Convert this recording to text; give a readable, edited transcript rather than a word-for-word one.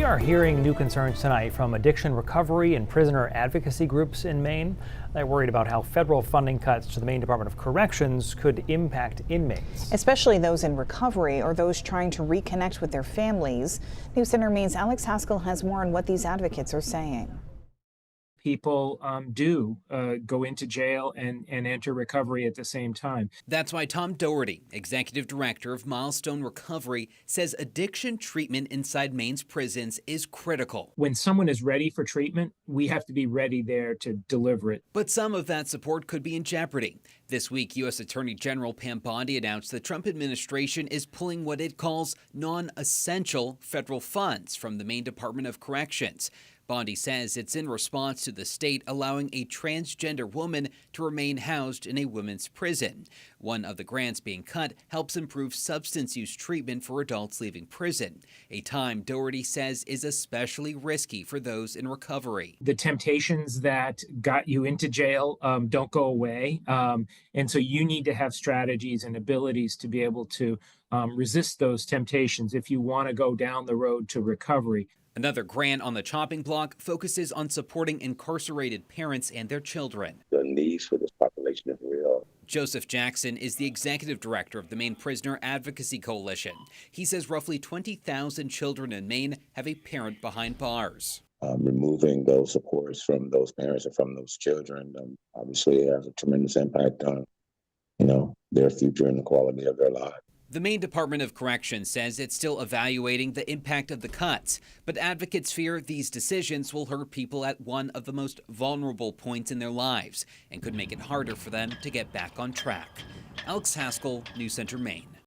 are hearing new concerns tonight from addiction recovery and prisoner advocacy groups in Maine. They're worried about how federal funding cuts to the Maine Department of Corrections could impact inmates, especially those in recovery or those trying to reconnect with their families. News Center Maine's Alex Haskell has more on what these advocates are saying. People do go into jail and enter recovery at the same time. That's why Tom Doherty, executive director of Milestone Recovery, says addiction treatment inside Maine's prisons is critical. When someone is ready for treatment, we have to be ready there to deliver it. But some of that support could be in jeopardy. This week, U.S. Attorney General Pam Bondi announced the Trump administration is pulling what it calls non-essential federal funds from the Maine Department of Corrections. Bondi says it's in response to the state allowing a transgender woman to remain housed in a women's prison. One of the grants being cut helps improve substance use treatment for adults leaving prison, a time Doherty says is especially risky for those in recovery. The temptations that got you into jail don't go away, and so you need to have strategies and abilities to be able to resist those temptations if you want to go down the road to recovery. Another grant on the chopping block focuses on supporting incarcerated parents and their children. The needs for this population is real. Joseph Jackson is the executive director of the Maine Prisoner Advocacy Coalition. He says roughly 20,000 children in Maine have a parent behind bars. Removing those supports from those parents and from those children obviously has a tremendous impact on, their future and the quality of their lives. The Maine Department of Corrections says it's still evaluating the impact of the cuts, but advocates fear these decisions will hurt people at one of the most vulnerable points in their lives and could make it harder for them to get back on track. Alex Haskell, News Center, Maine.